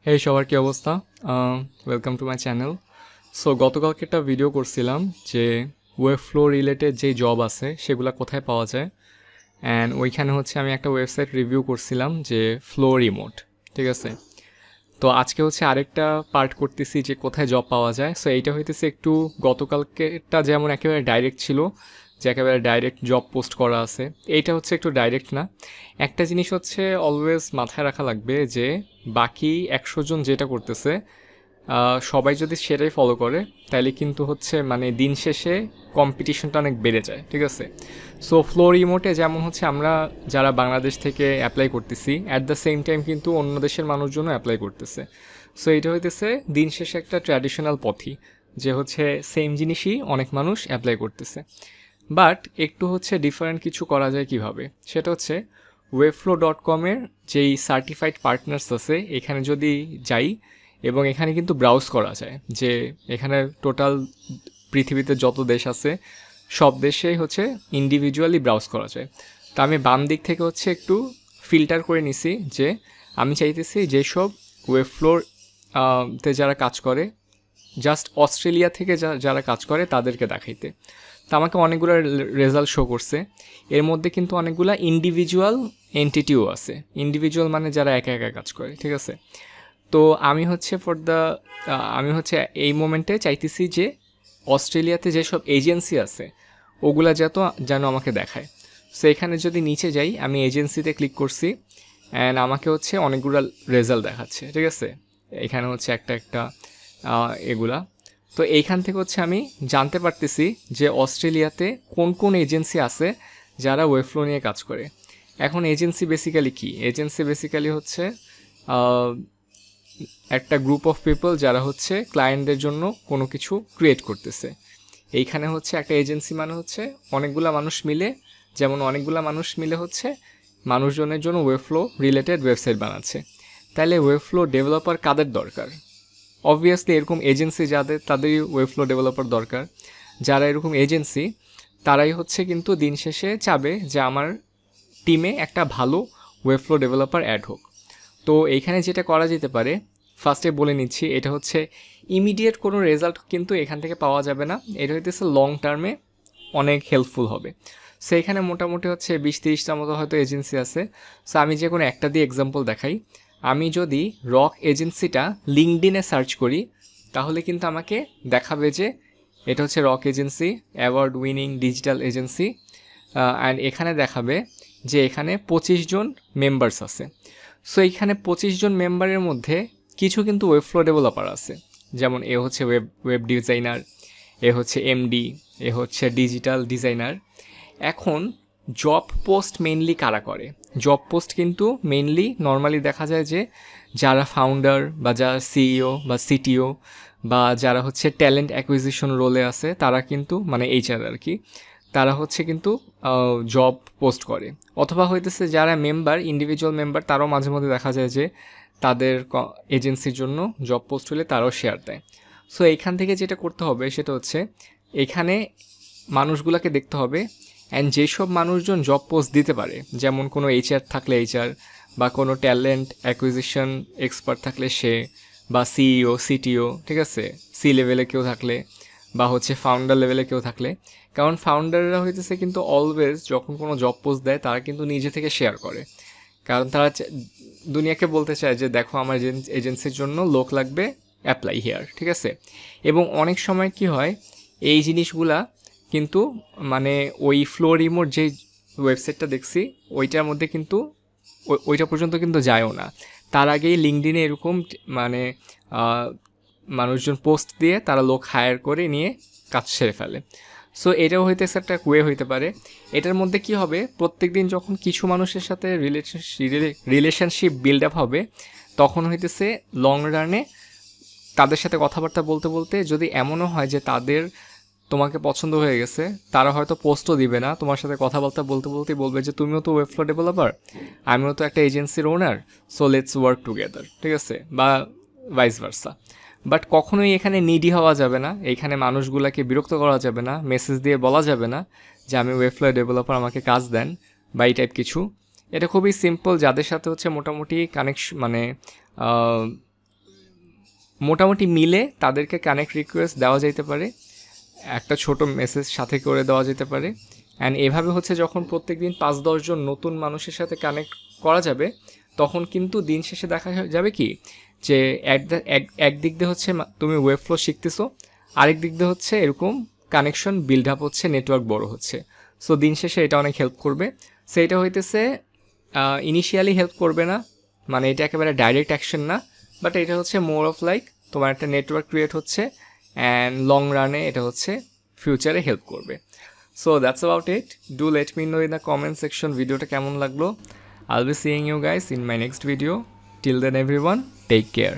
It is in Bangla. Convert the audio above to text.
হেই সবার কি অবস্থা? Welcome to my channel. So গতকালকে একটা ভিডিও করছিলাম যে ওয়েব ফ্লো রিলেটেড যেই জব আছে সেগুলো কোথায় পাওয়া যায়, অ্যান্ড ওইখানে হচ্ছে আমি একটা ওয়েবসাইট রিভিউ করছিলাম যে ফ্লো রিমোট, ঠিক আছে। তো আজকে হচ্ছে আরেকটা পার্ট করতেছি যে কোথায় জব পাওয়া যায়। সো এইটা হইতেছে একটু গতকালকেটা যেমন একেবারে ডাইরেক্ট ছিল, যে একেবারে ডাইরেক্ট জব পোস্ট করা আছে, এইটা হচ্ছে একটু ডাইরেক্ট না। একটা জিনিস হচ্ছে অলওয়েজ মাথায় রাখা লাগবে যে বাকি 100 জন যেটা করতেছে সবাই যদি সেটাই ফলো করে তাহলে কিন্তু হচ্ছে মানে দিন শেষে কম্পিটিশনটা অনেক বেড়ে যায়, ঠিক আছে। সো ফ্লো রিমোটে যেমন হচ্ছে আমরা যারা বাংলাদেশ থেকে অ্যাপ্লাই করতেছি, অ্যাট দ্য সেম টাইম কিন্তু অন্য দেশের মানুষজনও অ্যাপ্লাই করতেছে। সো এটা হইতেছে দিন শেষে একটা ট্র্যাডিশনাল পথই, যে হচ্ছে সেম জিনিসই অনেক মানুষ অ্যাপ্লাই করতেছে। বাট একটু হচ্ছে ডিফারেন্ট কিছু করা যায় কিভাবে, সেটা হচ্ছে webflow.com-এর যেই সার্টিফাইড পার্টনার্স আছে এখানে যদি যাই, এবং এখানে কিন্তু ব্রাউজ করা যায় যে এখানে টোটাল পৃথিবীতে যত দেশ আছে সব দেশেই হচ্ছে ইন্ডিভিজুয়ালি ব্রাউজ করা যায়। তা আমি বাম দিক থেকে হচ্ছে একটু ফিল্টার করে নিছি যে আমি চাইতেছি যেসব ওয়েবফ্লোর তে যারা কাজ করে, জাস্ট অস্ট্রেলিয়া থেকে যারা কাজ করে তাদেরকে দেখাইতে। তো আমাকে অনেকগুলো রেজাল্ট শো করছে, এর মধ্যে কিন্তু অনেকগুলো ইন্ডিভিজুয়াল এন্টিটিও আছে। ইন্ডিভিজুয়াল মানে যারা একা একা কাজ করে, ঠিক আছে। তো আমি হচ্ছে আমি হচ্ছে এই মোমেন্টে চাইতেছি যে অস্ট্রেলিয়াতে যেসব এজেন্সি আছে ওগুলা যেন আমাকে দেখায়। সো এখানে যদি নিচে যাই, আমি এজেন্সিতে ক্লিক করছি অ্যান্ড আমাকে হচ্ছে অনেকগুলো রেজাল্ট দেখাচ্ছে, ঠিক আছে। এখানে হচ্ছে একটা একটা এগুলা। তো এইখান থেকে হচ্ছে আমি জানতে পারতেছি যে অস্ট্রেলিয়াতে কোন কোন এজেন্সি আছে যারা ওয়েবফ্লো নিয়ে কাজ করে। এখন এজেন্সি বেসিক্যালি কি? এজেন্সি বেসিক্যালি হচ্ছে একটা গ্রুপ অফ পিপল যারা হচ্ছে ক্লায়েন্টদের জন্য কোনো কিছু ক্রিয়েট করতেছে। এইখানে হচ্ছে একটা এজেন্সি মানে হচ্ছে অনেকগুলা মানুষ মিলে, যেমন অনেকগুলা মানুষ মিলে হচ্ছে মানুষজনের জন্য ওয়েবফ্লো রিলেটেড ওয়েবসাইট বানাচ্ছে। তাহলে ওয়েবফ্লো ডেভেলপার কাদের দরকার? অবভিয়াসলি এরকম এজেন্সি যাদের, তাদেরই ওয়েবফ্লো ডেভেলপার দরকার। যারা এরকম এজেন্সি তারাই হচ্ছে কিন্তু দিন শেষে চাবে যে আমার টিমে একটা ভালো ওয়েবফ্লো ডেভেলপার অ্যাড হোক। তো এইখানে যেটা করা যেতে পারে, ফার্স্টে বলে নিচ্ছি, এটা হচ্ছে ইমিডিয়েট কোনো রেজাল্ট কিন্তু এখান থেকে পাওয়া যাবে না, এটা হইতেছে লং টার্মে অনেক হেল্পফুল হবে। সো এখানে মোটামুটি হচ্ছে 20-30টার মতো হয়তো এজেন্সি আছে। সো আমি যে কোনো একটা দিয়ে এক্সাম্পল দেখাই। আমি যদি রক এজেন্সিটা লিঙ্কডইনে সার্চ করি তাহলে কিন্তু আমাকে দেখাবে যে এটা হচ্ছে rock agency, award winning digital agency, and এখানে দেখাবে যে এখানে 25 জন মেম্বার্স আছে। সো এইখানে 25 জন মেম্বারের মধ্যে কিছু কিন্তু ওয়েবফ্লো ডেভেলপার আছে, যেমন এ হচ্ছে ওয়েব ডিজাইনার, এ হচ্ছে এমডি, এ হচ্ছে ডিজিটাল ডিজাইনার। এখন জব পোস্ট মেইনলি কারা করে? জব পোস্ট কিন্তু মেইনলি নর্মালি দেখা যায় যে যারা ফাউন্ডার বা যারা সিইও বা সিটিও বা যারা হচ্ছে ট্যালেন্ট অ্যাকুইজিশন রোলে আছে তারা কিন্তু মানে এইচআর আর কি, তারা হচ্ছে কিন্তু জব পোস্ট করে। অথবা হইতেছে যারা মেম্বার, ইন্ডিভিজুয়াল মেম্বার, তারাও মাঝে মধ্যে দেখা যায় যে তাদের এজেন্সির জন্য জব পোস্ট হলে তারাও শেয়ার দেয়। সো এইখান থেকে যেটা করতে হবে সেটা হচ্ছে এখানে মানুষগুলোকে দেখতে হবে, অ্যান্ড যেসব মানুষজন জব পোস্ট দিতে পারে, যেমন কোনো এইচআর থাকলে এইচআর, বা কোনো ট্যালেন্ট অ্যাকুইজিশন এক্সপার্ট থাকলে সে, বা সিইও সিটিও, ঠিক আছে, সি লেভেলে কেউ থাকলে, বা হচ্ছে ফাউন্ডার লেভেলে কেউ থাকলে। কারণ ফাউন্ডাররা হইতেছে কিন্তু অলওয়েজ যখন কোনো জব পোস্ট দেয় তারা কিন্তু নিজে থেকে শেয়ার করে, কারণ তারা দুনিয়াকে বলতে চায় যে দেখো আমার এজেন্সির জন্য লোক লাগবে, অ্যাপ্লাই হিয়ার, ঠিক আছে। এবং অনেক সময় কি হয়, এই জিনিসগুলা কিন্তু মানে ওই ফ্লো রিমোট যে ওয়েবসাইটটা দেখছি ওইটার মধ্যে কিন্তু ওইটা পর্যন্ত কিন্তু যায়ও না। তার আগেই লিঙ্কডইনে এরকম মানে মানুষজন পোস্ট দিয়ে তারা লোক হায়ার করে নিয়ে কাজ সেরে ফেলে। সো এটাও হইতেছে একটা ওয়ে হইতে পারে। এটার মধ্যে কি হবে, প্রত্যেক দিন যখন কিছু মানুষের সাথে রিলেশনশিপ বিল্ড আপ হবে তখন হইতেছে লং রানে তাদের সাথে কথাবার্তা বলতে বলতে যদি এমনও হয় যে তাদের তোমাকে পছন্দ হয়ে গেছে, তারা হয়তো পোস্টও দিবে না, তোমার সাথে কথাবার্তা বলতে বলতেই বলবে যে তুমিও তো ওয়েবফ্লো ডেভেলপার, আমিও তো একটা এজেন্সির ওনার, সো লেটস ওয়ার্ক টুগেদার, ঠিক আছে, বা ভাইস ভার্সা। বাট কখনোই এখানে নিডি হওয়া যাবে না, এইখানে মানুষগুলোকে বিরক্ত করা যাবে না, মেসেজ দিয়ে বলা যাবে না যে আমি ওয়েবফ্লো ডেভেলপার, আমাকে কাজ দেন, বা এই টাইপ কিছু। এটা খুবই সিম্পল, যাদের সাথে হচ্ছে মোটামুটি কানেকশন মানে মোটামুটি মিলে তাদেরকে কানেক্ট রিকোয়েস্ট দেওয়া যেতে পারে, একটা ছোট মেসেজ সাথে করে দেওয়া যেতে পারে। অ্যান্ড এভাবে হচ্ছে যখন প্রত্যেক দিন 5-10 জন নতুন মানুষের সাথে কানেক্ট করা যাবে, তখন কিন্তু দিন শেষে দেখা যাবে কি যে একদিক দিয়ে হচ্ছে তুমি ওয়েব ফ্লো শিখতেছো, আরেক দিক দিয়ে হচ্ছে এরকম কানেকশন বিল্ড আপ হচ্ছে, নেটওয়ার্ক বড় হচ্ছে। সো দিন শেষে এটা অনেক হেল্প করবে। সো এটা হইতেছে ইনিশিয়ালি হেল্প করবে না, মানে এটা একেবারে ডাইরেক্ট অ্যাকশন না, বাট এটা হচ্ছে মোর অফ লাইক তোমার একটা নেটওয়ার্ক ক্রিয়েট হচ্ছে, অ্যান্ড লং রানে এটা হচ্ছে ফিউচারে হেল্প করবে। So that's about it. Do let me no in the comment section ভিডিওটা কেমন লাগলো। I'll be seeing you guys in my next video. Till then everyone, take care.